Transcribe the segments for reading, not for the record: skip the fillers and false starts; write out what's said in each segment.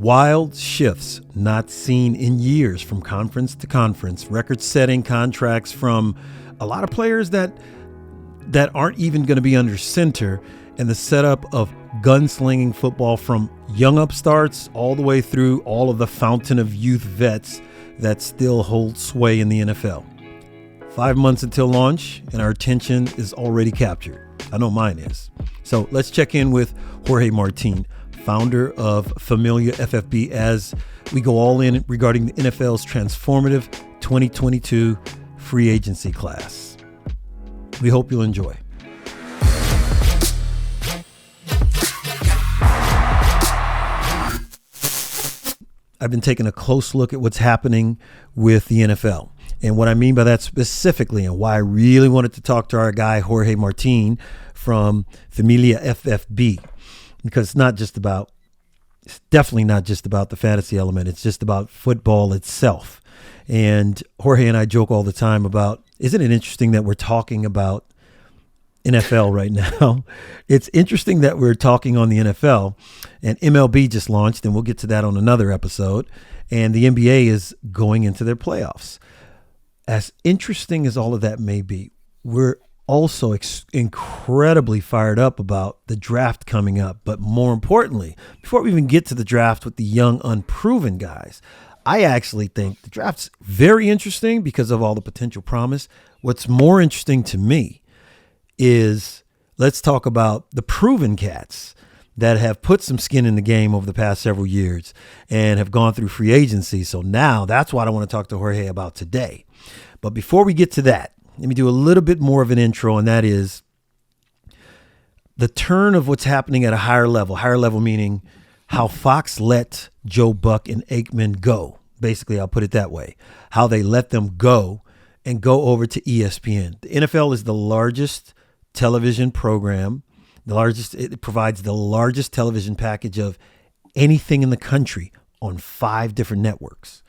Wild shifts not seen in years from conference to conference, record-setting contracts from a lot of players that aren't even going to be under center, and the setup of gunslinging football from young upstarts all the way through all of the fountain of youth vets that still hold sway in the NFL. 5 months until launch, and our attention is already captured. I know mine is. So let's check in with Jorge Martín, founder of Familia FFB, as we go all in regarding the NFL's transformative 2022 free agency class. We hope you'll enjoy. I've been taking a close look at what's happening with the NFL. And what I mean by that specifically, and why I really wanted to talk to our guy, Jorge Martín from Familia FFB, because it's definitely not just about the fantasy element. It's just about football itself. And Jorge and I joke all the time about, isn't it interesting that we're talking about NFL right now? It's interesting that we're talking on the NFL, and MLB just launched, and we'll get to that on another episode. And the NBA is going into their playoffs. As interesting as all of that may be, we're also incredibly fired up about the draft coming up. But more importantly, before we even get to the draft with the young, unproven guys, I actually think the draft's very interesting because of all the potential promise. What's more interesting to me is, let's talk about the proven cats that have put some skin in the game over the past several years and have gone through free agency. So now that's what I want to talk to Jorge about today. But before we get to that, let me do a little bit more of an intro, and that is the turn of what's happening at a higher level meaning how Fox let Joe Buck and Aikman go. Basically, I'll put it that way, how they let them go and go over to ESPN. The NFL is the largest television program, it provides the largest television package of anything in the country on 5 different networks.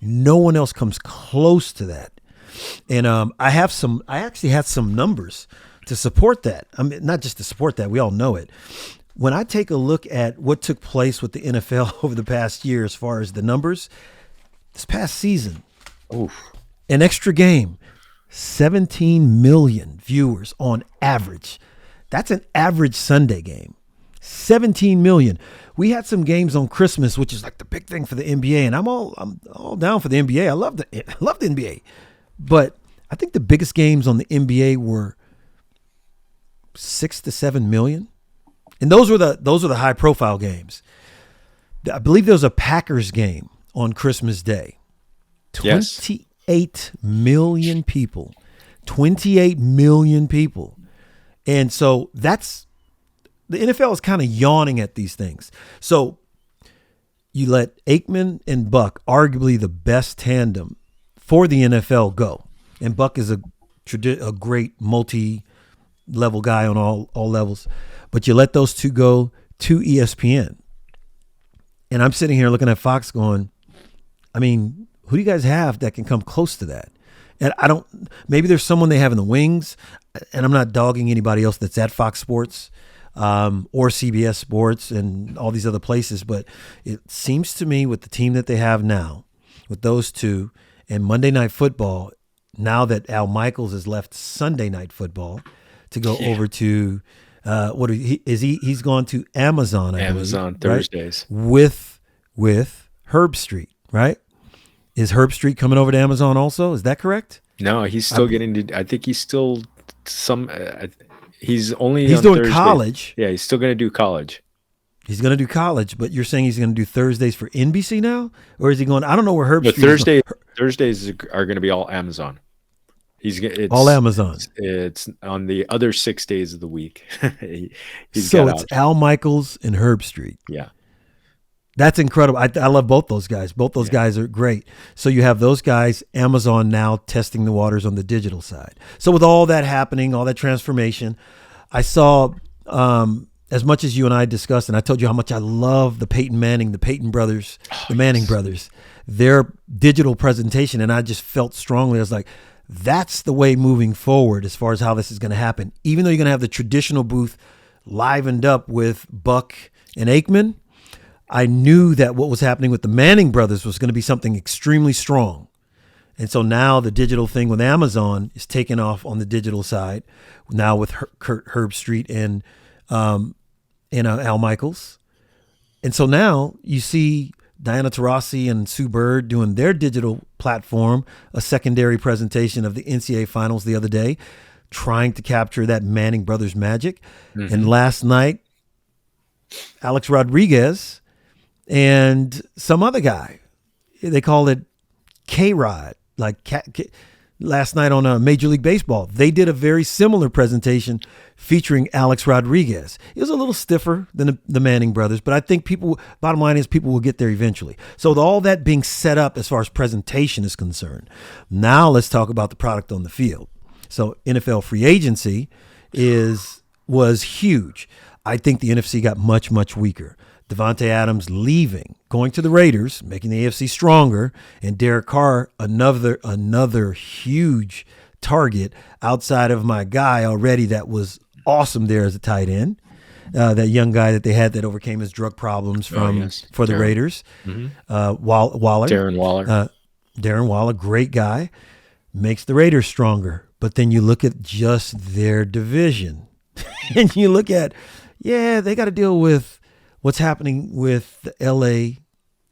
No one else comes close to that. And I actually had some numbers to support that. I mean, not just to support that, we all know it. When I take a look at what took place with the NFL over the past year, as far as the numbers, this past season, an extra game, 17 million viewers on average. That's an average Sunday game. 17 million. We had some games on Christmas, which is like the big thing for the NBA, and I'm all down for the NBA. I love the NBA. But I think the biggest games on the NBA were 6 to 7 million. And those were the high profile games. I believe there was a Packers game on Christmas Day. 28 million people. 28 million people. And so the NFL is kind of yawning at these things. So you let Aikman and Buck, arguably the best tandem for the NFL, go. And Buck is a great multi-level guy on all levels. But you let those two go to ESPN. And I'm sitting here looking at Fox going, I mean, who do you guys have that can come close to that? And maybe there's someone they have in the wings, and I'm not dogging anybody else that's at Fox Sports or CBS Sports and all these other places, but it seems to me with the team that they have now, with those two, and Monday Night Football, now that Al Michaels has left Sunday Night Football to go over to he's gone to Amazon, I believe, Thursdays, right? with Herb Street, right? Is Herb Street coming over to Amazon also? Is that correct? No, he's still I think he's still he's doing Thursday. College. Yeah, he's still going to do college. He's going to do college, but you're saying he's going to do Thursdays for NBC now? Or is he going, I don't know where Herb Street is. Thursdays are going to be all Amazon. It's all Amazon. It's on the other 6 days of the week. It's Al Michaels and Herb Street. Yeah. That's incredible. I love both those guys. Both those guys are great. So you have those guys, Amazon now testing the waters on the digital side. So with all that happening, all that transformation, I saw, as much as you and I discussed, and I told you how much I love the Peyton brothers, the Manning brothers, their digital presentation. And I just felt strongly, I was like, that's the way moving forward as far as how this is going to happen. Even though you're going to have the traditional booth livened up with Buck and Aikman, I knew that what was happening with the Manning brothers was going to be something extremely strong. And so now the digital thing with Amazon is taking off on the digital side. Now with Kurt Herbstreit and Al Michaels. And so now you see Diana Taurasi and Sue Bird doing their digital platform, a secondary presentation of the NCAA finals the other day, trying to capture that Manning brothers magic. Mm-hmm. And last night, Alex Rodriguez and some other guy, they call it K-Rod, like last night on Major League Baseball, they did a very similar presentation featuring Alex Rodriguez. It was a little stiffer than the Manning brothers, but I think bottom line is people will get there eventually. So all that being set up as far as presentation is concerned, now let's talk about the product on the field. So NFL free agency was huge. I think the NFC got much, much weaker. Devontae Adams leaving, going to the Raiders, making the AFC stronger, and Derek Carr, another huge target outside of my guy already that was awesome there as a tight end, that young guy that they had that overcame his drug problems for the Raiders, Waller. Darren Waller, great guy, makes the Raiders stronger. But then you look at just their division, and you look at, they got to deal with what's happening with the LA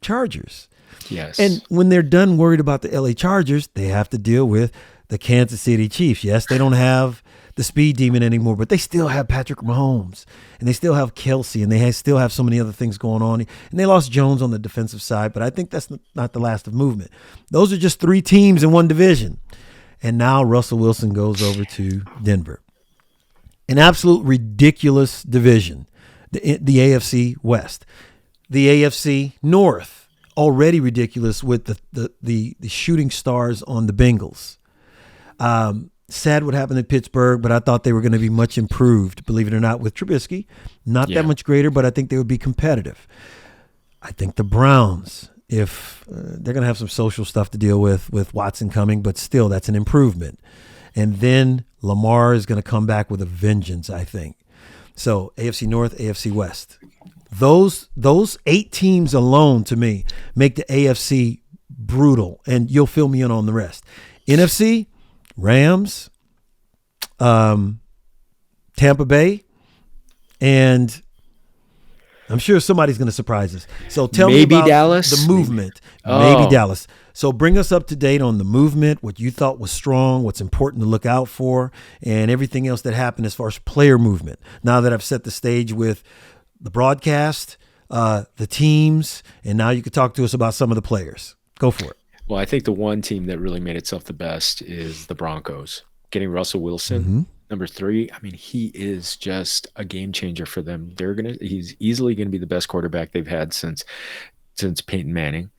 Chargers. Yes. And when they're done worried about the LA Chargers, they have to deal with the Kansas City Chiefs. Yes, they don't have the speed demon anymore, but they still have Patrick Mahomes, and they still have Kelsey, and they still have so many other things going on. And they lost Jones on the defensive side, but I think that's not the last of movement. Those are just 3 teams in one division. And now Russell Wilson goes over to Denver. An absolute ridiculous division. The AFC West, the AFC North, already ridiculous with the shooting stars on the Bengals. Sad what happened in Pittsburgh, but I thought they were going to be much improved, believe it or not, with Trubisky. Not that much greater, but I think they would be competitive. I think the Browns, if they're going to have some social stuff to deal with Watson coming, but still that's an improvement. And then Lamar is going to come back with a vengeance, I think. So AFC North, AFC West. Those 8 teams alone, to me, make the AFC brutal, and you'll fill me in on the rest. NFC, Rams, Tampa Bay, and I'm sure somebody's going to surprise us. So tell me about Dallas. The movement. Maybe Dallas. So bring us up to date on the movement, what you thought was strong, what's important to look out for, and everything else that happened as far as player movement. Now that I've set the stage with the broadcast, the teams, and now you could talk to us about some of the players. Go for it. Well, I think the one team that really made itself the best is the Broncos. Getting Russell Wilson, number 3. I mean, he is just a game changer for them. He's easily going to be the best quarterback they've had since Peyton Manning.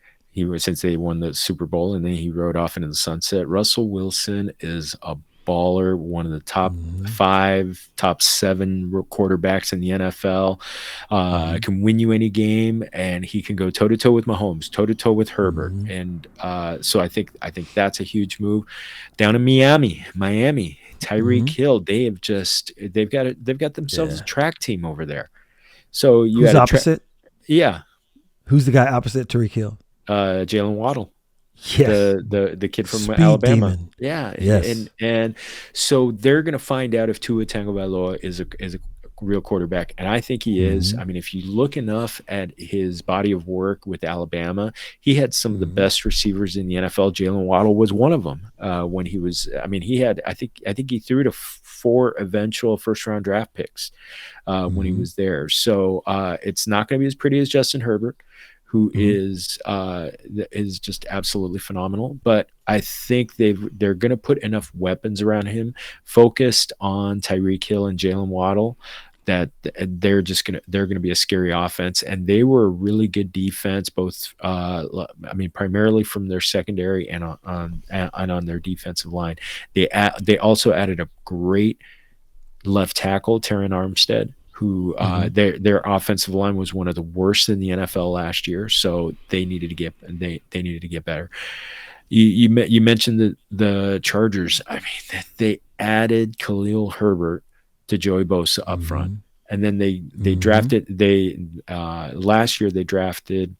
Since they won the Super Bowl, and then he rode off into the sunset. Russell Wilson is a baller, one of the top 5, top 7 quarterbacks in the NFL. Can win you any game, and he can go toe to toe with Mahomes, toe to toe with Herbert, and so I think that's a huge move. Down in Miami, Tyreek Hill. They've got themselves a track team over there. So you who's opposite? Who's the guy opposite Tyreek Hill? Jalen Waddle. Yes. The kid from Speed Alabama. Demon. Yeah. Yes. And so they're going to find out if Tua Tagovailoa is a real quarterback, and I think he is. I mean, if you look enough at his body of work with Alabama, he had some of the best receivers in the NFL. Jalen Waddle was one of them. When he was, I mean, he had, I think he threw to 4 eventual first-round draft picks when he was there. So it's not going to be as pretty as Justin Herbert, who is just absolutely phenomenal. But I think they're going to put enough weapons around him, focused on Tyreek Hill and Jalen Waddle, that they're going to be a scary offense. And they were a really good defense, both primarily from their secondary and on their defensive line. They also added a great left tackle, Terran Armstead, who their offensive line was one of the worst in the NFL last year, so they needed to get better. You mentioned the Chargers. I mean, they added Khalil Herbert to Joey Bosa up front, and then they drafted last year they drafted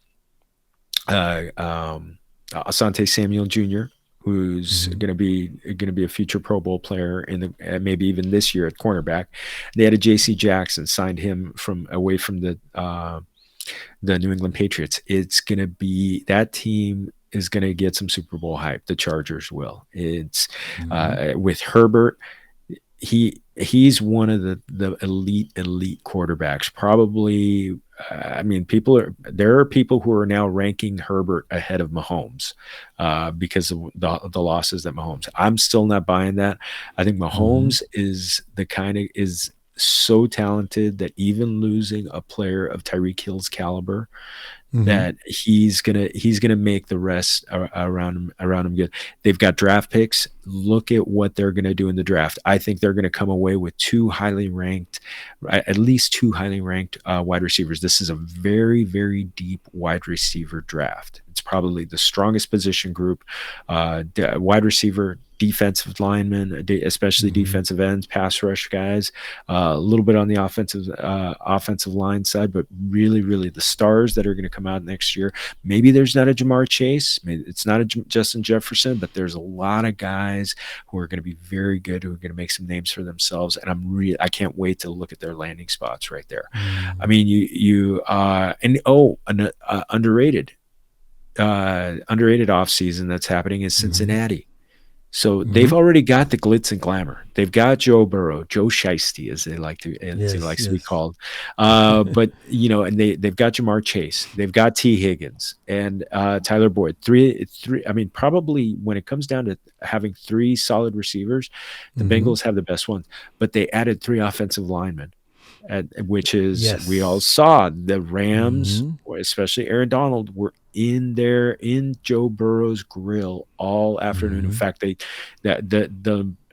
Asante Samuel Jr., who's going to be a future Pro Bowl player in the maybe even this year at cornerback. They had a J.C. Jackson, signed him from away from the New England Patriots. It's going to be, that team is going to get some Super Bowl hype. The Chargers will. It's with Herbert. He's one of the elite quarterbacks. Probably, I mean, there are people who are now ranking Herbert ahead of Mahomes because of the losses that Mahomes. I'm still not buying that. I think Mahomes is so talented that even losing a player of Tyreek Hill's caliber, that he's gonna make the rest around him good. They've got draft picks. Look at what they're gonna do in the draft. I think they're gonna come away with at least two highly ranked wide receivers. This is a very, very deep wide receiver draft. It's probably the strongest position group. Wide receiver, defensive linemen, especially defensive ends, pass rush guys, a little bit on the offensive line side, but really, really the stars that are going to come out next year. Maybe there's not a Jamar Chase, maybe it's not a Justin Jefferson, but there's a lot of guys who are going to be very good, who are going to make some names for themselves. And I can't wait to look at their landing spots right there. I mean, underrated offseason that's happening is Cincinnati. So they've already got the glitz and glamour. They've got Joe Burrow, Joe Shiesty, as he likes to be called. But and they've got Jamar Chase, they've got T. Higgins and Tyler Boyd. Three. I mean, probably when it comes down to having three solid receivers, the Bengals have the best ones. But they added 3 offensive linemen. Which is, we all saw the Rams, especially Aaron Donald, were in Joe Burrow's grill all afternoon. In fact,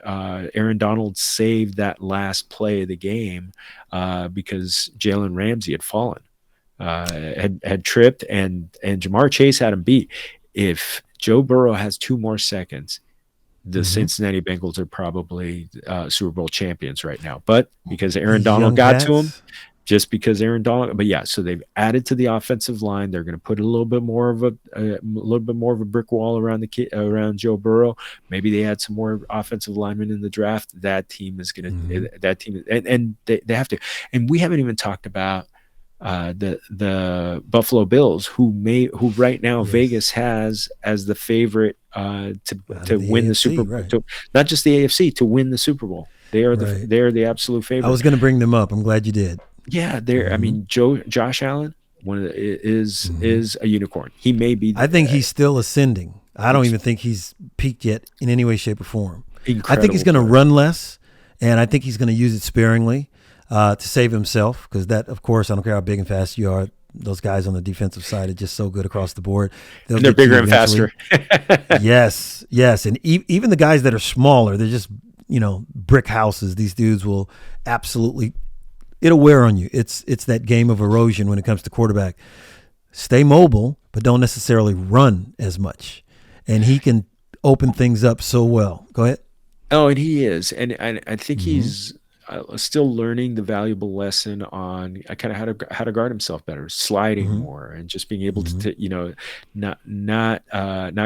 Aaron Donald saved that last play of the game because Jalen Ramsey had fallen, had tripped, and Jamar Chase had him beat. If Joe Burrow has 2 more seconds, the Cincinnati Bengals are probably Super Bowl champions right now. But because Aaron Donald got to him, but yeah, so they've added to the offensive line. They're going to put a little bit more of a brick wall around Joe Burrow. Maybe they add some more offensive linemen in the draft. That team is going to and they have to. And we haven't even talked about the Buffalo Bills, who right now Vegas has as the favorite to win the Super Bowl, not just the AFC, to win the Super Bowl. They are the absolute favorite. I was going to bring them up. I'm glad you did. Yeah, I mean, Josh Allen, is a unicorn. He may be. I think he's still ascending. I don't even think he's peaked yet in any way, shape, or form. Incredible. I think he's going to run less, and I think he's going to use it sparingly to save himself, because that, of course, I don't care how big and fast you are. Those guys on the defensive side are just so good across the board. They're bigger and faster. Yes. And even the guys that are smaller, they're just, brick houses. These dudes will absolutely, it'll wear on you. It's that game of erosion when it comes to quarterback. Stay mobile, but don't necessarily run as much. And he can open things up so well. Go ahead. Oh, and he is. And I think he's still learning the valuable lesson on kind of how to guard himself better, sliding more, and just being able to not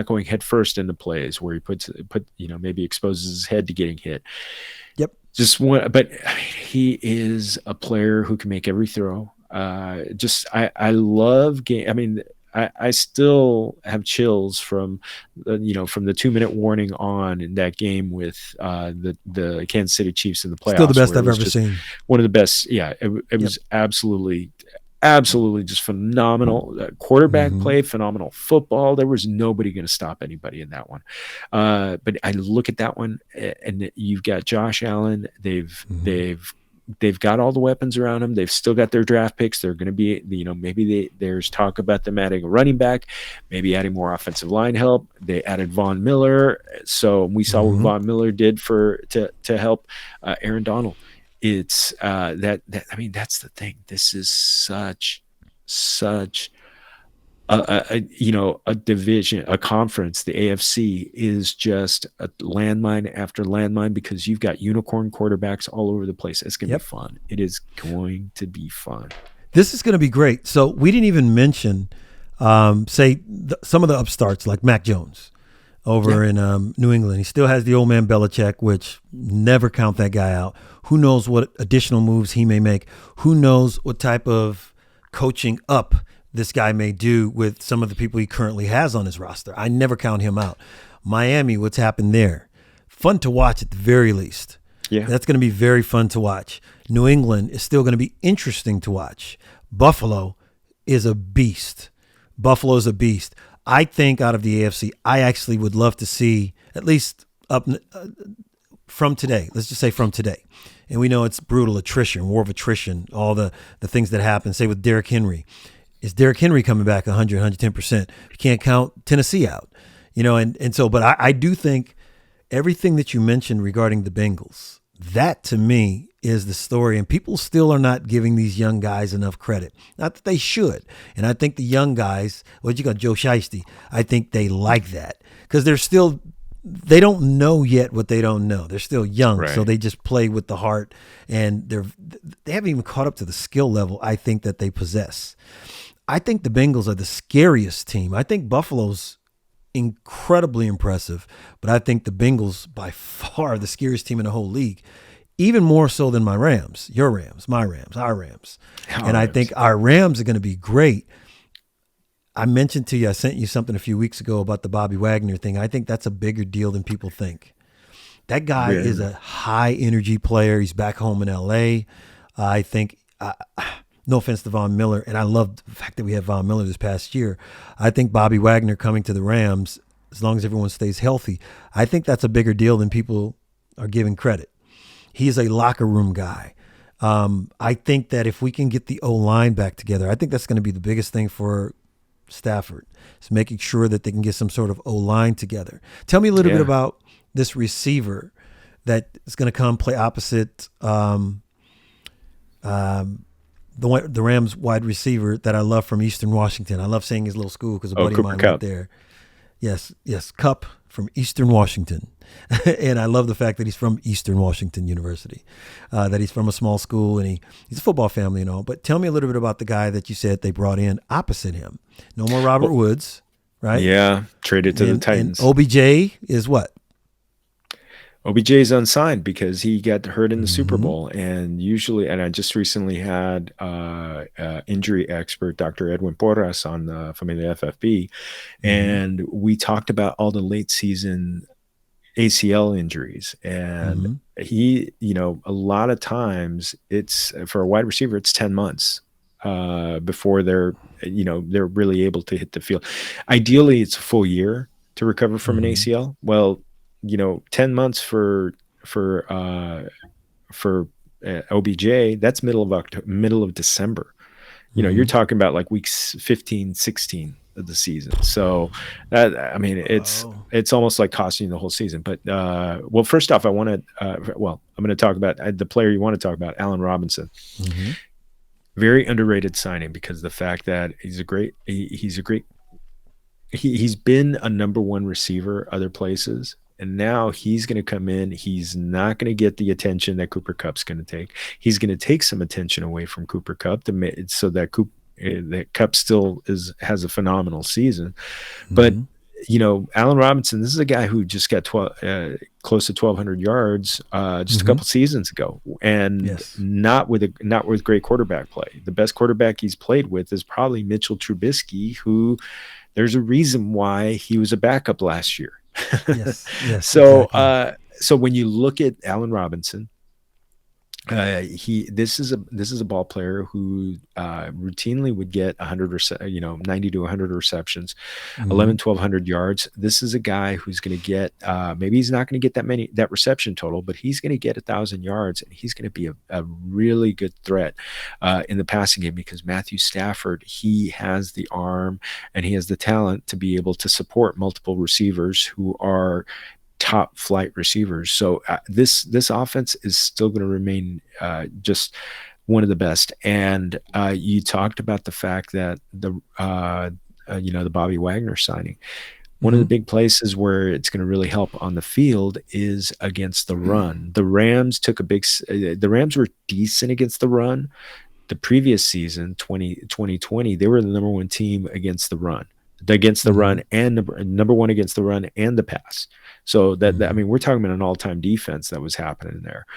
going head first into plays where he maybe exposes his head to getting hit. Yep. But he is a player who can make every throw. I love game. I mean, I still have chills from the 2-minute warning on in that game with the Kansas City Chiefs in the playoffs. Still the best I've ever seen. One of the best. Yeah, it was absolutely just phenomenal. Quarterback play, phenomenal football. There was nobody going to stop anybody in that one. But I look at that one, and you've got Josh Allen. They've got all the weapons around them. They've still got their draft picks. They're going to be, maybe there's talk about them adding a running back, maybe adding more offensive line help. They added Von Miller. So we saw what Von Miller did to help Aaron Donald. It's I mean, that's the thing. This is such a division, a conference, the AFC is just a landmine after landmine because you've got unicorn quarterbacks all over the place. It's going to be Yep. fun. It is going to be fun. This is going to be great. So we didn't even mention, some of the upstarts like Mac Jones over in New England. He still has the old man Belichick, which never count that guy out. Who knows what additional moves he may make? Who knows what type of coaching up this guy may do with some of the people he currently has on his roster? I never count him out. Miami, what's happened there? Fun to watch at the very least. Yeah. That's going to be very fun to watch. New England is still going to be interesting to watch. Buffalo is a beast. Buffalo is a beast. I think out of the AFC, I actually would love to see at least up from today. Let's just say from today. And we know it's brutal attrition, war of attrition, all the things that happen, say with Derrick Henry. Is Derrick Henry coming back 100, 110%? You can't count Tennessee out. But I do think everything that you mentioned regarding the Bengals, that to me is the story. And people still are not giving these young guys enough credit. Not that they should. And I think the young guys, what you got, Joe Shiesty, I think they like that because they don't know yet what they don't know. They're still young. Right. So they just play with the heart and they haven't even caught up to the skill level I think that they possess. I think the Bengals are the scariest team. I think Buffalo's incredibly impressive, but I think the Bengals by far are the scariest team in the whole league, even more so than my Rams, your Rams, my Rams, our Rams. I think our Rams are going to be great. I mentioned to you, I sent you something a few weeks ago about the Bobby Wagner thing. I think that's a bigger deal than people think. That guy is a high energy player. He's back home in LA. I think, no offense to Von Miller, and I love the fact that we had Von Miller this past year. I think Bobby Wagner coming to the Rams, as long as everyone stays healthy, I think that's a bigger deal than people are giving credit. He is a locker room guy. I think that if we can get the O-line back together, I think that's going to be the biggest thing for Stafford. Is making sure that they can get some sort of O-line together. Tell me a little bit about this receiver that is going to come play opposite the Rams wide receiver that I love from Eastern Washington. I love saying his little school because a buddy of mine went there. Yes, Cup from Eastern Washington. And I love the fact that he's from Eastern Washington University, that he's from a small school and he's a football family and all. But tell me a little bit about the guy that you said they brought in opposite him. No more Robert Woods, right? Yeah, traded to the Titans. And OBJ is what? OBJ is unsigned because he got hurt in the Super Bowl, and I just recently had injury expert Dr. Edwin Porras on Familia FFB, and we talked about all the late season ACL injuries, and he, a lot of times it's for a wide receiver, it's 10 months before they're really able to hit the field. Ideally, it's a full year to recover from an ACL. Well, 10 months for OBJ, that's middle of December. You're talking about like weeks 15, 16 of the season. So it's almost like costing the whole season. But well, first off, I'm going to talk about the player you want to talk about, Allen Robinson. Very underrated signing because the fact that he's been a number one receiver other places. And now he's going to come in. He's not going to get the attention that Cooper Kupp's going to take. He's going to take some attention away from Cooper Kupp so that Kupp still has a phenomenal season. But Allen Robinson, this is a guy who just got close to 1,200 yards just a couple seasons ago, and not with great quarterback play. The best quarterback he's played with is probably Mitchell Trubisky, who there's a reason why he was a backup last year. So exactly. So when you look at Allen Robinson, this is a ball player who routinely would get 90 to 100 receptions, 1,100 yards. This is a guy who's going to get maybe he's not going to get that reception total, but he's going to get 1,000 yards, and he's going to be a really good threat in the passing game because Matthew Stafford, he has the arm and he has the talent to be able to support multiple receivers who are top flight receivers. So this offense is still going to remain just one of the best. And you talked about the fact that the Bobby Wagner signing. One of the big places where it's going to really help on the field is against the run. The Rams the Rams were decent against the run. The previous season, 2020, they were the number one team against the run, and number one against the run and the pass. So that I mean, we're talking about an all-time defense that was happening there.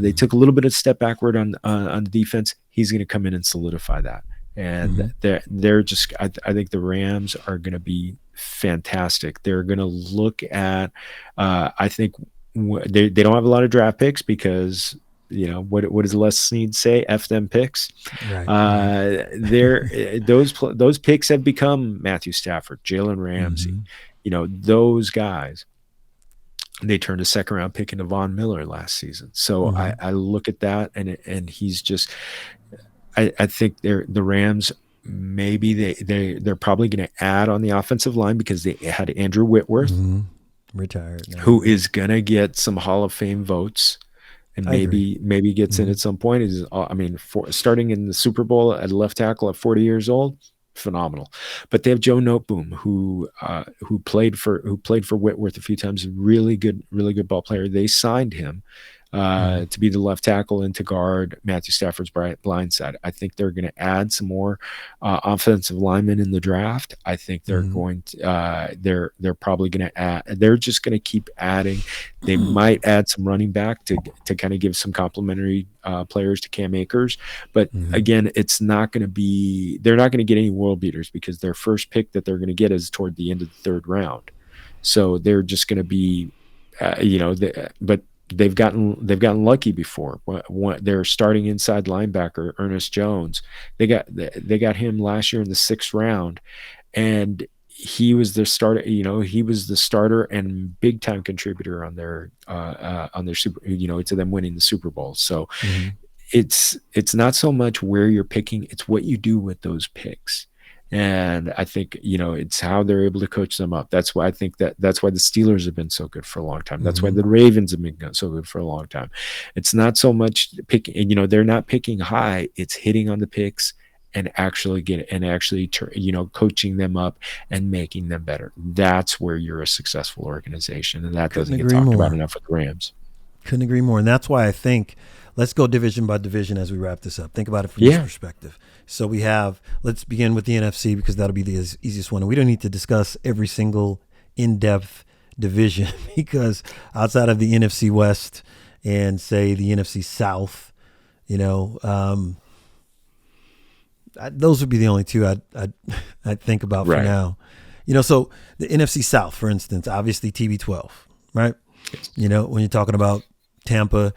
They took a little bit of step backward on the defense. He's going to come in and solidify that. And they're just, I think the Rams are going to be fantastic. They're going to look at, I think they don't have a lot of draft picks because, what does Les Snead say? F them picks. Right. Those picks have become Matthew Stafford, Jalen Ramsey, those guys. They turned a second round pick into Von Miller last season. So I look at that and he's just, I think the Rams, maybe they're probably going to add on the offensive line because they had Andrew Whitworth, retired now, who is going to get some Hall of Fame votes, and maybe gets in at some point. Starting in the Super Bowl at left tackle at 40 years old, phenomenal. But they have Joe Noteboom, who played for Whitworth a few times, really good ball player. They signed him to be the left tackle and to guard Matthew Stafford's blind side. I think they're going to add some more offensive linemen in the draft. I think they're going to, they're probably going to add, they're just going to keep adding. They might add some running back to kind of give some complementary players to Cam Akers. But again, they're not going to get any world beaters because their first pick that they're going to get is toward the end of the third round. So they're just going to be, but they've gotten lucky before. Their starting inside linebacker, Ernest Jones, they got him last year in the 6th round, and he was the starter. He was the starter and big time contributor on their super. To them winning the Super Bowl. So it's not so much where you're picking; it's what you do with those picks. And I think, it's how they're able to coach them up. That's why I think that's why the Steelers have been so good for a long time. That's why the Ravens have been so good for a long time. It's not so much picking, they're not picking high. It's hitting on the picks and actually coaching them up and making them better. That's where you're a successful organization. And that doesn't get talked about enough with the Rams. Couldn't agree more. And that's why I think, let's go division by division as we wrap this up. Think about it from this perspective. So let's begin with the NFC because that'll be the easiest one. And we don't need to discuss every single in-depth division because outside of the NFC West and say the NFC South, those would be the only two I'd think about for now. So the NFC South, for instance, obviously TB12, right? When you're talking about Tampa,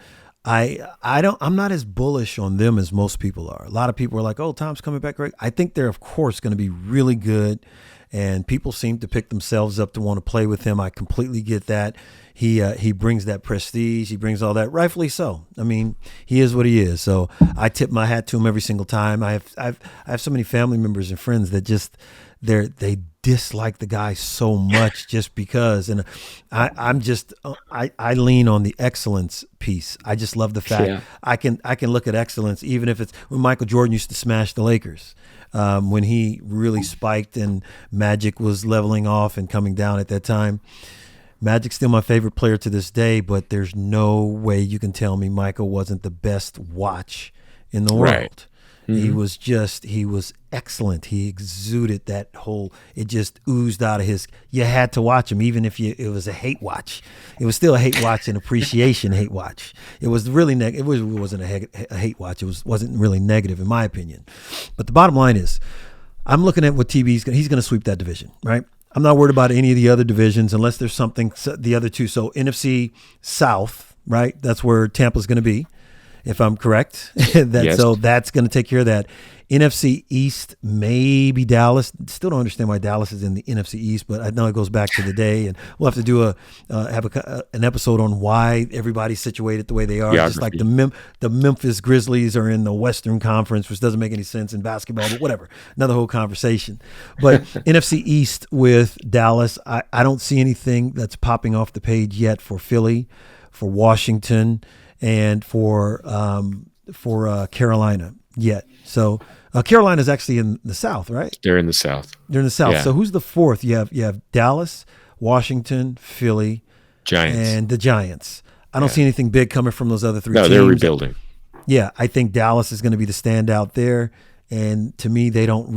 I'm not as bullish on them as most people are. A lot of people are like, oh, Tom's coming back great. I think they're, of course, going to be really good. And people seem to pick themselves up to want to play with him. I completely get that. He brings that prestige. He brings all that, rightfully so. I mean, he is what he is. So I tip my hat to him every single time. I have so many family members and friends that just they dislike the guy so much just because. And I lean on the excellence piece. I just love the fact I can look at excellence even if it's when Michael Jordan used to smash the Lakers. When he really spiked and Magic was leveling off and coming down at that time. Magic's still my favorite player to this day, but there's no way you can tell me Michael wasn't the best watch in the world. Right. He was excellent. He exuded that it just oozed out of you had to watch him, even if it was a hate watch. It was still a hate watch and appreciation hate watch. It was really it wasn't a hate watch. It wasn't really negative in my opinion. But the bottom line is, I'm looking at what he's going to sweep that division, right? I'm not worried about any of the other divisions unless there's something, the other two. So NFC South, right? That's where Tampa's going to be, if I'm correct. Yes. So that's going to take care of that. NFC East, maybe Dallas. Still don't understand why Dallas is in the NFC East, but I know it goes back to the day, and we'll have to do an episode on why everybody's situated the way they are. Just like the Memphis Grizzlies are in the Western Conference, which doesn't make any sense in basketball, but whatever. Another whole conversation. But NFC East with Dallas, I don't see anything that's popping off the page yet for Philly, for Washington, and for Carolina. yet. So Carolina's actually in the South, right? They're in the South. They're in the South. Yeah. So who's the fourth? You have Dallas, Washington, Philly, Giants. and the Giants. I don't see anything big coming from those other three teams. No, they're rebuilding. Yeah, I think Dallas is going to be the standout there. And to me, I don't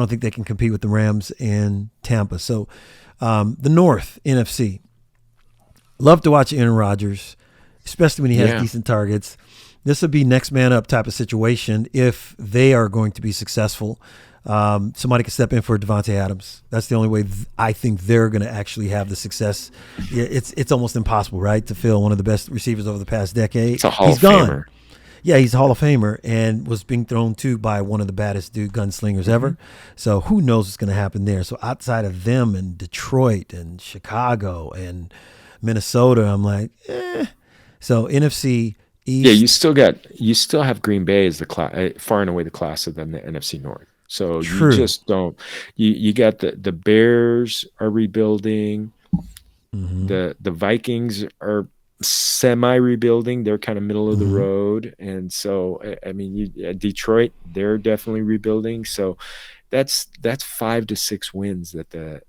think they can compete with the Rams and Tampa. So the North, NFC. Love to watch Aaron Rodgers, especially when he has decent targets. This would be next man up type of situation if they are going to be successful. Somebody could step in for Devontae Adams. That's the only way I think they're going to actually have the success. Yeah, it's almost impossible, right, to fill one of the best receivers over the past decade. It's a Hall of Famer. Yeah, he's a Hall of Famer and was being thrown to by one of the baddest gunslingers ever. So who knows what's going to happen there. So outside of them and Detroit and Chicago and Minnesota, I'm like, So NFC East. Yeah, you still have Green Bay as the far and away the class of the NFC North. So True. You just don't. You got the Bears are rebuilding. The Vikings are semi-rebuilding. They're kind of middle of the road, and so I mean, Detroit, they're definitely rebuilding. So that's 5 to 6 wins that the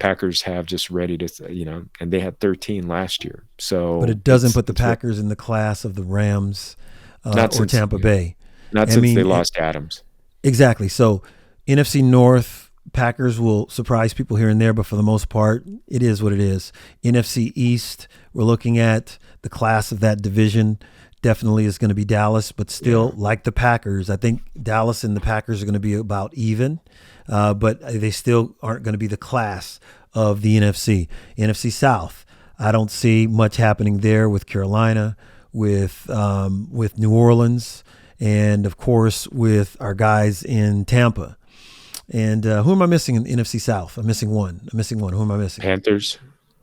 Packers have just ready to, and they had 13 last year. So, but it doesn't put the Packers in the class of the Rams or Tampa Bay. Not since they lost Adams. Exactly. So NFC North, Packers will surprise people here and there, but for the most part, it is what it is. NFC East, we're looking at the class of that division. Definitely is going to be Dallas, but still, like the Packers, I think Dallas and the Packers are going to be about even, but they still aren't going to be the class of the NFC. NFC South, I don't see much happening there with Carolina, with New Orleans, and of course with our guys in Tampa. And who am I missing in the NFC South? I'm missing one. Who am I missing? Panthers.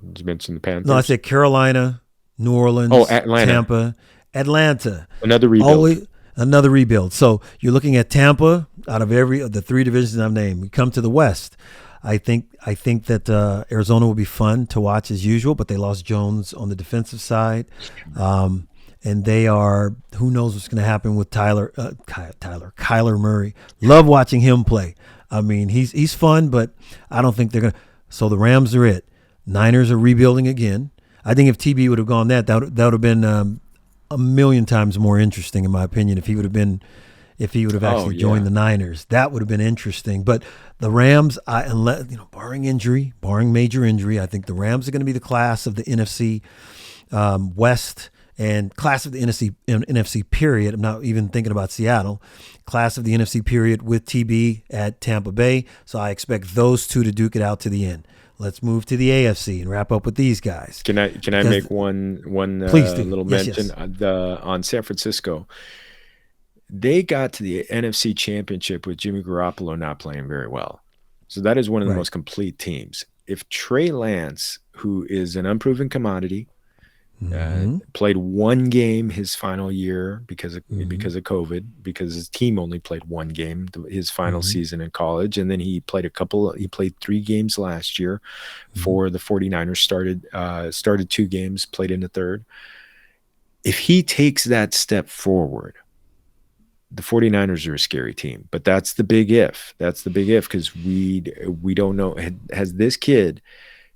Did you mention the Panthers? No, I said Carolina, New Orleans, Tampa, Atlanta. Another rebuild. Another rebuild. So you're looking at Tampa out of the 3 divisions I've named. We come to the West. I think that Arizona will be fun to watch as usual, but they lost Jones on the defensive side. And they are, who knows what's going to happen with Kyler Murray. Love watching him play. I mean, he's fun, but I don't think they're going to. So the Rams are it. Niners are rebuilding again. I think if TB would have gone that would have been a million times more interesting, in my opinion, if he would have actually joined the Niners. That would have been interesting. But the Rams, barring major injury, I think the Rams are going to be the class of the NFC West. And class of the NFC period. I'm not even thinking about Seattle. Class of the NFC period with TB at Tampa Bay. So I expect those two to duke it out to the end. Let's move to the AFC and wrap up with these guys. Can I make one little mention? Yes. On San Francisco? They got to the NFC Championship with Jimmy Garoppolo not playing very well. So that is one of the most complete teams. If Trey Lance, who is an unproven commodity, played one game his final year because of COVID, because his team only played one game his final season in college, and then he played 3 games last year for the 49ers, started 2 games, played in the third. If he takes that step forward, the 49ers are a scary team, but that's the big if. Because we don't know, has this kid,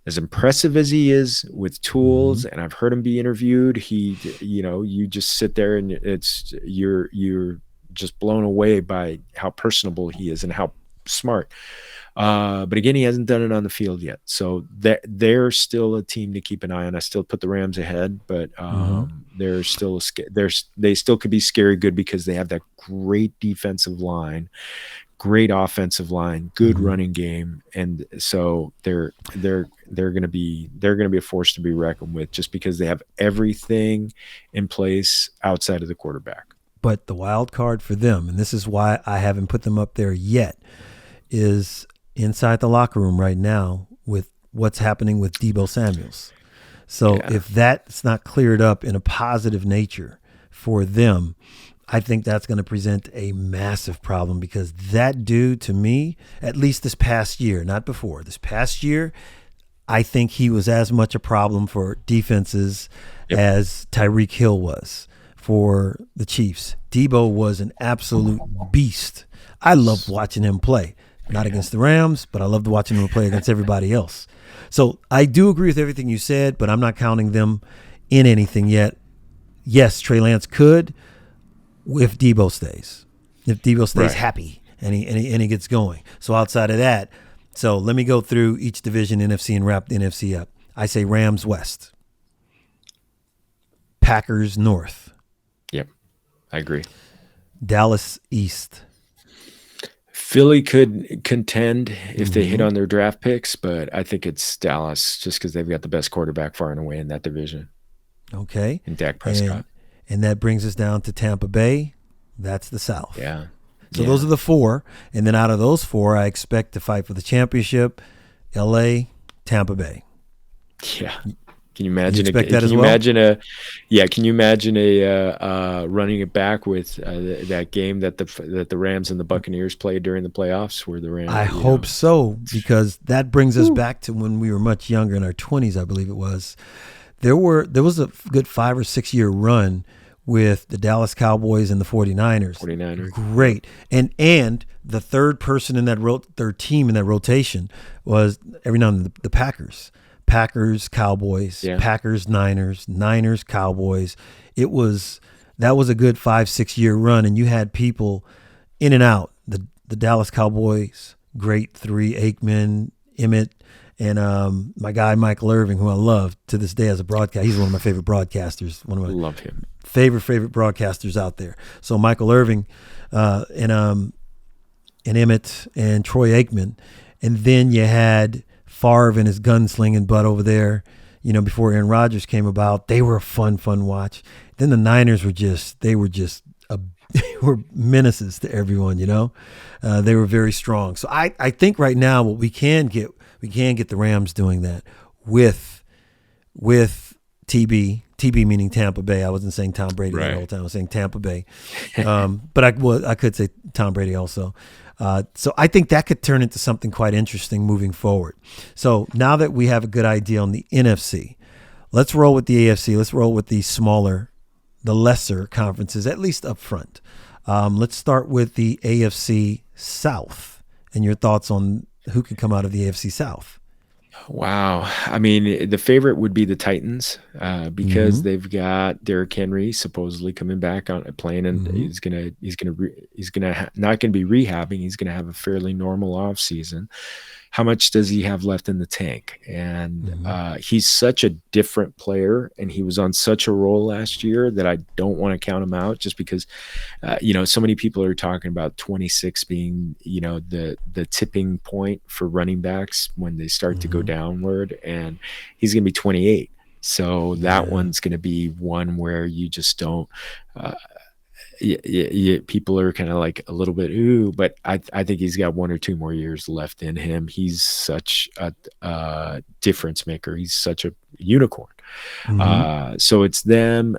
as impressive as he is with tools, and I've heard him be interviewed, you just sit there and you're just blown away by how personable he is and how smart. But again, he hasn't done it on the field yet. So they're still a team to keep an eye on. I still put the Rams ahead, but they're still they still could be scary good because they have that great defensive line, great offensive line, good running game, and so they're going to be a force to be reckoned with, just because they have everything in place outside of the quarterback. But the wild card for them, and this is why I haven't put them up there yet, is inside the locker room right now with what's happening with Deebo Samuels. So if that's not cleared up in a positive nature for them, I think that's going to present a massive problem, because that dude, to me, at least this past year, not before, this past year, I think he was as much a problem for defenses as Tyreek Hill was for the Chiefs. Debo was an absolute beast. I loved watching him play. Not against the Rams, but I loved watching him play against everybody else. So I do agree with everything you said, but I'm not counting them in anything yet. Yes, Trey Lance could if Debo stays. If Debo stays happy and he gets going. So outside of that, so let me go through each division, NFC, and wrap the NFC up. I say Rams West. Packers North. Yep, I agree. Dallas East. Philly could contend if they hit on their draft picks, but I think it's Dallas just because they've got the best quarterback far and away in that division. Okay. And Dak Prescott. And that brings us down to Tampa Bay. That's the South. Yeah. So those are the four. And then out of those four, I expect to fight for the championship. L.A., Tampa Bay. Yeah. Can you imagine? Can you imagine a running it back with that game that the Rams and the Buccaneers played during the playoffs, where the Rams? I hope so, because that brings us back to when we were much younger, in our 20s, I believe it was. There was a good 5 or 6 year run with the Dallas Cowboys and the 49ers. Great. And the third person in that third team in that rotation was every now and then the Packers. Packers, Cowboys, Packers, Niners, Cowboys. That was a good 5-6 year run, and you had people in and out. The Dallas Cowboys, great three: Aikman, Emmett, and my guy Michael Irvin, who I love to this day as a broadcaster. He's one of my favorite broadcasters. Love him. Favorite broadcasters out there. So Michael Irvin and Emmett and Troy Aikman, and then you had Favre and his gunslinging butt over there, before Aaron Rodgers came about. They were a fun watch. Then the Niners were menaces to everyone, They were very strong. So I think right now what we can get the Rams doing that with TB meaning Tampa Bay. I wasn't saying Tom Brady the whole time. I was saying Tampa Bay. But I could say Tom Brady also. So I think that could turn into something quite interesting moving forward. So now that we have a good idea on the NFC, let's roll with the AFC. Let's roll with the lesser conferences, at least up front. Let's start with the AFC South and your thoughts on who could come out of the AFC South. Wow. I mean, the favorite would be the Titans because they've got Derrick Henry supposedly coming back on playing, and he's gonna not gonna be rehabbing. He's gonna have a fairly normal off season. How much does he have left in the tank? And he's such a different player, and he was on such a roll last year that I don't want to count him out, just because, so many people are talking about 26 being, the tipping point for running backs when they start to go downward, and he's going to be 28. So that one's going to be one where you just don't, people are kind of like a little bit but I think he's got 1 or 2 more years left in him. He's such a difference maker. He's such a unicorn. So it's them.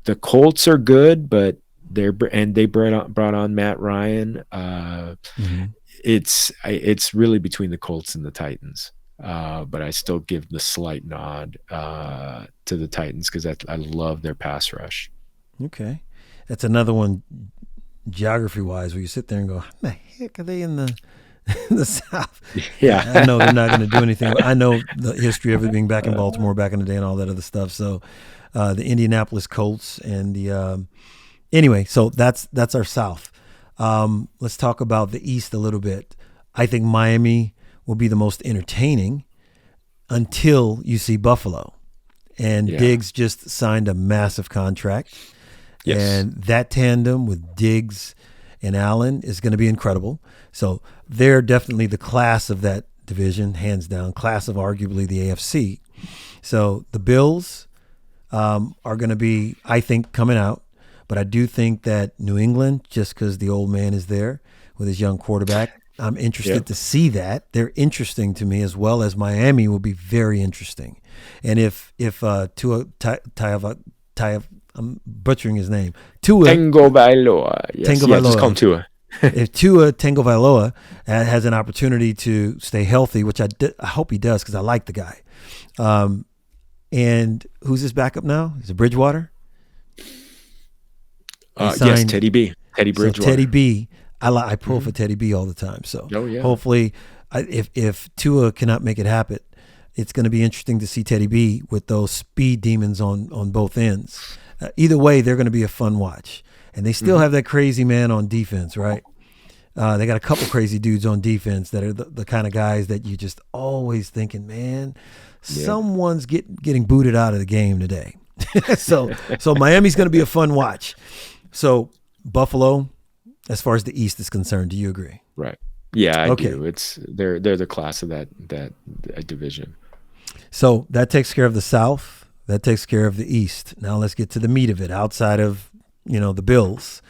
The Colts are good, but they brought on Matt Ryan. It's really between the Colts and the Titans. But I still give the slight nod to the Titans because I love their pass rush. Okay. That's another one, geography-wise, where you sit there and go, how the heck are they in the South? Yeah. I know they're not going to do anything. I know the history of it being back in Baltimore back in the day and all that other stuff. So the Indianapolis Colts and the anyway, so that's our South. Let's talk about the East a little bit. I think Miami will be the most entertaining until you see Buffalo. And Diggs just signed a massive contract. Yes. And that tandem with Diggs and Allen is going to be incredible. So they're definitely the class of that division, hands down, class of arguably the AFC. So the Bills are going to be, I think, coming out. But I do think that New England, just because the old man is there with his young quarterback, I'm interested to see that. They're interesting to me, as well as Miami will be very interesting. And if I'm butchering his name. Tagovailoa. Yes. Tagovailoa. Just call him Tua. if Tua Tagovailoa has an opportunity to stay healthy, which I hope he does because I like the guy. And who's his backup now? Is it Bridgewater? Yes, Teddy B. Teddy Bridgewater. So Teddy B. I pull for Teddy B all the time. So hopefully, if Tua cannot make it happen, it's going to be interesting to see Teddy B with those speed demons on both ends. Either way, they're going to be a fun watch. And they still have that crazy man on defense, right? They got a couple crazy dudes on defense that are the kind of guys that you just always thinking, man, someone's getting booted out of the game today. So Miami's going to be a fun watch. So Buffalo, as far as the East is concerned, do you agree? Right. Yeah, I do. They're the class of that division. So that takes care of the South. That takes care of the East. Now let's get to the meat of it. Outside of the Bills,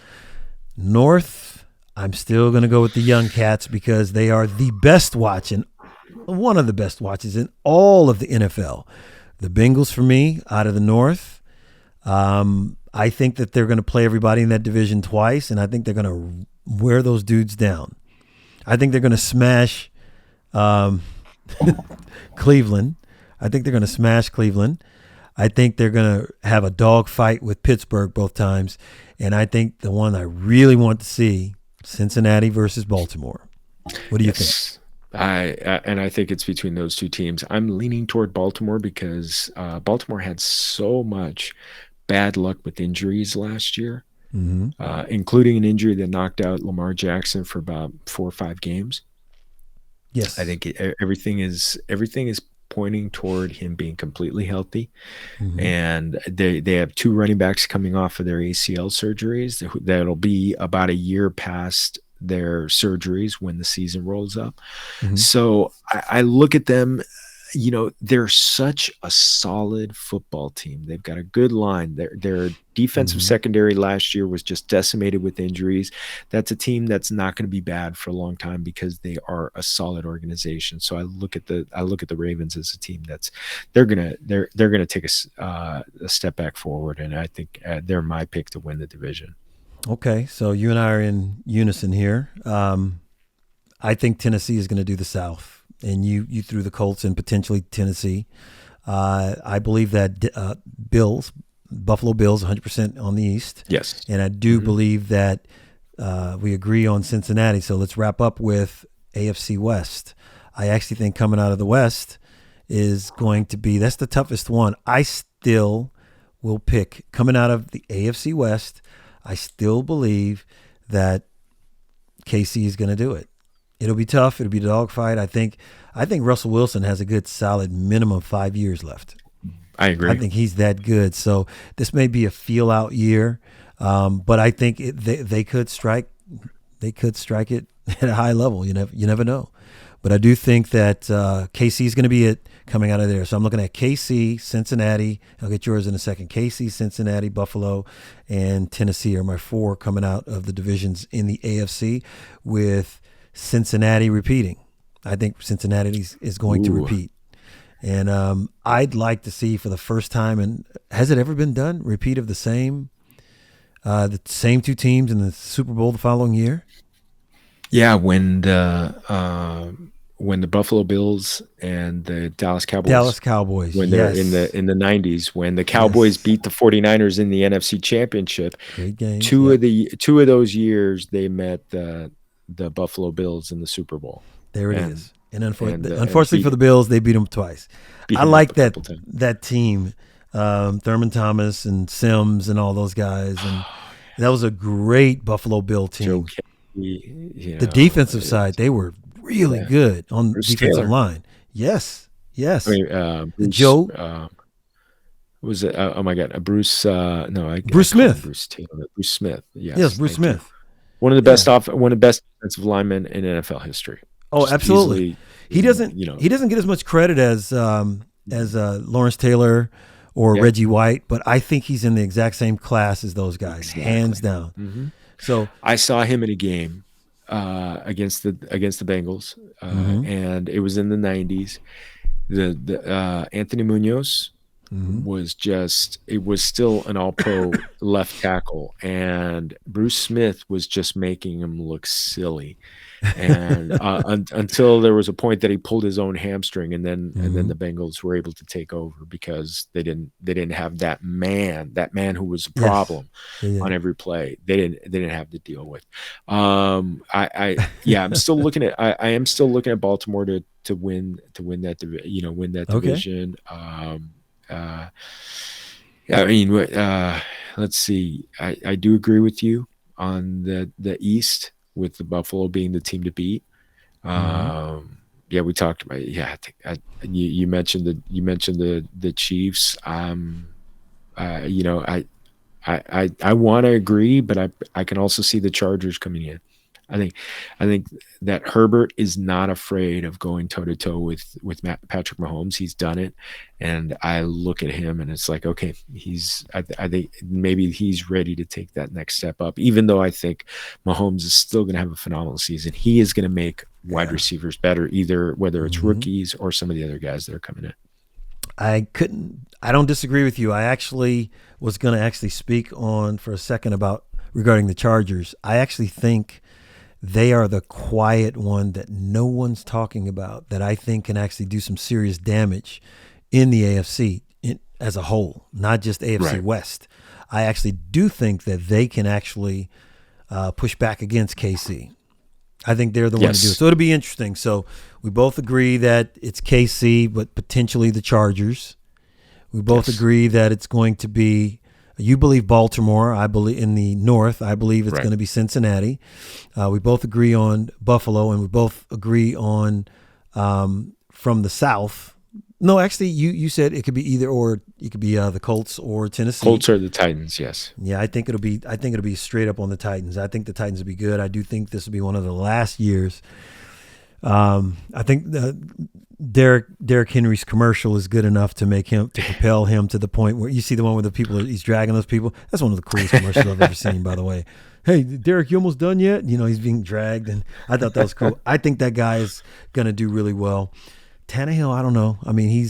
North, I'm still going to go with the Young Cats because they are the best watch and one of the best watches in all of the NFL. The Bengals for me out of the North. I think that they're going to play everybody in that division twice, and I think they're going to wear those dudes down. I think they're going to smash Cleveland. I think they're going to smash Cleveland. I think they're going to have a dog fight with Pittsburgh both times. And I think the one I really want to see, Cincinnati versus Baltimore. What do you think? I think it's between those two teams. I'm leaning toward Baltimore because Baltimore had so much bad luck with injuries last year, including an injury that knocked out Lamar Jackson for about 4 or 5 games. Yes. I think everything is pointing toward him being completely healthy. And they have 2 running backs coming off of their ACL surgeries that'll be about a year past their surgeries when the season rolls up. So I look at them, they're such a solid football team. They've got a good line. Their defensive secondary last year was just decimated with injuries. That's a team that's not going to be bad for a long time because they are a solid organization. So I look at the Ravens as a team they're gonna take a step back forward, and I think they're my pick to win the division. Okay, so you and I are in unison here. I think Tennessee is going to do the South. And you threw the Colts and potentially Tennessee. I believe that Buffalo Bills, 100% on the East. Yes. And I do believe that we agree on Cincinnati. So let's wrap up with AFC West. I actually think coming out of the West is going to be, that's the toughest one. I still will pick, coming out of the AFC West, I still believe that KC is going to do it. It'll be tough. It'll be a dogfight. I think Russell Wilson has a good, solid minimum 5 years left. I agree. I think he's that good. So this may be a feel-out year, but I think they could strike. They could strike it at a high level. You never know. But I do think that KC is going to be it coming out of there. So I'm looking at KC, Cincinnati. I'll get yours in a second. KC, Cincinnati, Buffalo, and Tennessee are my 4 coming out of the divisions in the AFC, with Cincinnati repeating. I think Cincinnati is going to repeat. And I'd like to see for the first time, and has it ever been done, repeat of the same 2 teams in the Super Bowl the following year? Yeah, when the Buffalo Bills and the Dallas Cowboys when they're in the 90s, when the Cowboys beat the 49ers in the NFC Championship. Great game. Two of those years they met the Buffalo Bills in the Super Bowl. There it is. And unfortunately for the Bills, they beat them twice. I like that team, Thurman Thomas and Sims and all those guys, and that was a great Buffalo Bill team. The defensive side, they were really good on the defensive line. Yes. I mean, Joe. Was it? Oh my God, Bruce. Bruce Smith. Bruce Taylor. Bruce Smith. Yes, Bruce Smith. One of the best one of the best defensive linemen in NFL history. Oh, just absolutely. He doesn't get as much credit as Lawrence Taylor or Reggie White, but I think he's in the exact same class as those guys, hands down. So I saw him in a game against the Bengals, and it was in the 90s. The Anthony Munoz was still an all-pro left tackle, and Bruce Smith was just making him look silly. And until there was a point that he pulled his own hamstring, and then the Bengals were able to take over because they didn't have that man who was a problem on every play. They didn't have to deal with. I'm still looking at I am still looking at Baltimore to win that division. I mean, let's see. I do agree with you on the East, with the Buffalo being the team to beat. We talked about it. I think you mentioned the Chiefs. I want to agree, but I can also see the Chargers coming in. I think that Herbert is not afraid of going toe to toe with Patrick Mahomes. He's done it, and I look at him and it's like, okay, I think maybe he's ready to take that next step up. Even though I think Mahomes is still going to have a phenomenal season, he is going to make wide receivers better, either whether it's rookies or some of the other guys that are coming in. I don't disagree with you. I actually was going to speak on for a second regarding the Chargers. I actually think they are the quiet one that no one's talking about, that I think can actually do some serious damage in the AFC as a whole, not just AFC West. I actually do think that they can actually push back against KC. I think they're the one to do it. So it'll be interesting. So we both agree that it's KC, but potentially the Chargers. We both agree that it's going to be, you believe Baltimore, I believe in the North. I believe it's going to be Cincinnati. We both agree on Buffalo, and we both agree on from the South. No, actually, you said it could be either or. It could be the Colts or Tennessee. Colts or the Titans, yes. Yeah, I think it'll be straight up on the Titans. I think the Titans will be good. I do think this will be one of the last years. I think Derrick Henry's commercial is good enough to propel him to the point where you see the one with the people, he's dragging those people. That's one of the coolest commercials I've ever seen, by the way. Hey, Derrick, you almost done yet? He's being dragged, and I thought that was cool. I think that guy is going to do really well. Tannehill, I don't know. I mean, he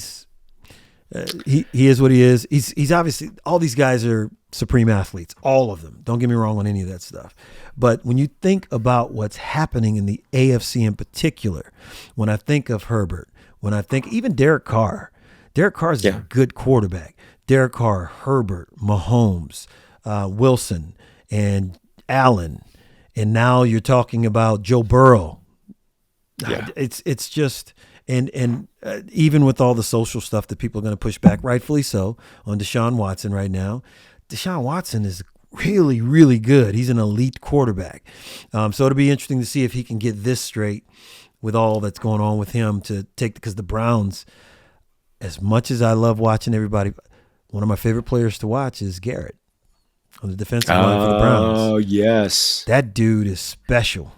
is what he is. He's obviously, all these guys are supreme athletes, all of them. Don't get me wrong on any of that stuff. But when you think about what's happening in the AFC in particular, when I think of Herbert, when I think even Derek Carr is a good quarterback. Derek Carr, Herbert, Mahomes, Wilson, and Allen, and now you're talking about Joe Burrow. Yeah. It's just, and even with all the social stuff that people are going to push back, rightfully so, on Deshaun Watson right now. Deshaun Watson is really, really good. He's an elite quarterback. So it'll be interesting to see if he can get this straight with all that's going on with him because the Browns, as much as I love watching everybody, one of my favorite players to watch is Garrett on the defensive line for the Browns. Oh, yes. That dude is special.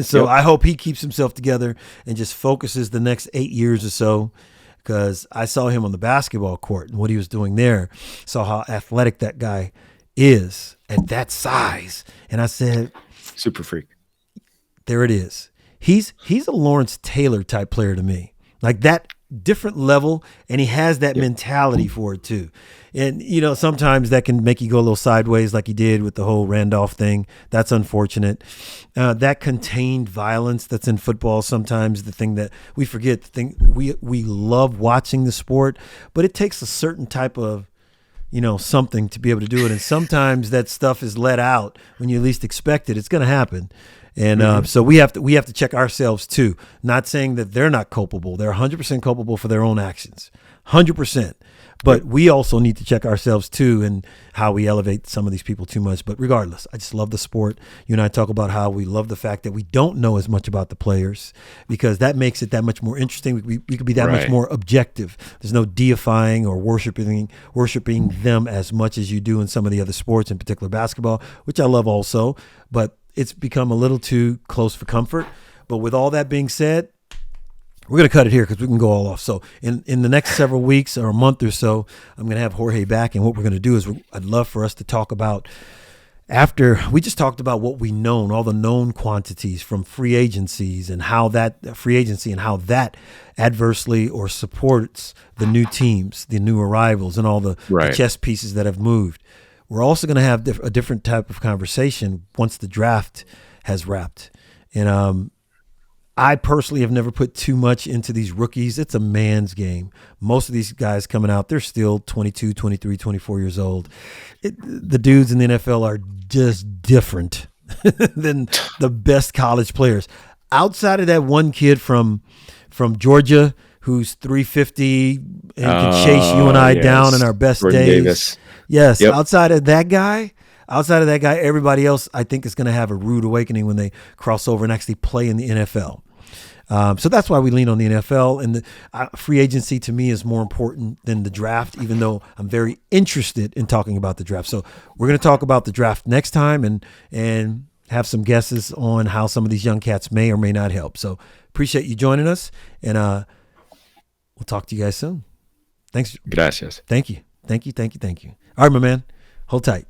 So I hope he keeps himself together and just focuses the next 8 years or so, because I saw him on the basketball court and what he was doing there, saw how athletic that guy is at that size. And I said, super freak. There it is. He's a Lawrence Taylor type player to me, like that different level. And he has that mentality for it too. And, sometimes that can make you go a little sideways like he did with the whole Randolph thing. That's unfortunate. That contained violence that's in football, sometimes the thing that we forget, we love watching the sport, but it takes a certain type of, something to be able to do it. And sometimes that stuff is let out when you least expect it. It's going to happen. And so we have to check ourselves too. Not saying that they're not culpable. They're 100% culpable for their own actions, 100%. But we also need to check ourselves too, and how we elevate some of these people too much. But regardless, I just love the sport. You and I talk about how we love the fact that we don't know as much about the players, because that makes it that much more interesting. We could be that much more objective. There's no deifying or worshiping them as much as you do in some of the other sports, in particular basketball, which I love also. But it's become a little too close for comfort. But with all that being said, we're going to cut it here because we can go all off. So in the next several weeks or a month or so, I'm going to have Jorge back. And what we're going to do is I'd love for us to talk about after we just talked about what we known, all the known quantities from free agencies and how that free agency and how that adversely or supports the new teams, the new arrivals, and all the chess pieces that have moved. We're also going to have a different type of conversation once the draft has wrapped. And I personally have never put too much into these rookies. It's a man's game. Most of these guys coming out, they're still 22, 23, 24 years old. The dudes in the NFL are just different than the best college players. Outside of that one kid from Georgia who's 350 and can chase you and I down in our best Jordan days. Davis. Yes, yep. Outside of that guy, everybody else I think is going to have a rude awakening when they cross over and actually play in the NFL. So that's why we lean on the NFL, and the free agency to me is more important than the draft, even though I'm very interested in talking about the draft. So we're going to talk about the draft next time and have some guesses on how some of these young cats may or may not help. So appreciate you joining us, and we'll talk to you guys soon. Thanks. Gracias. Thank you. All right, my man. Hold tight.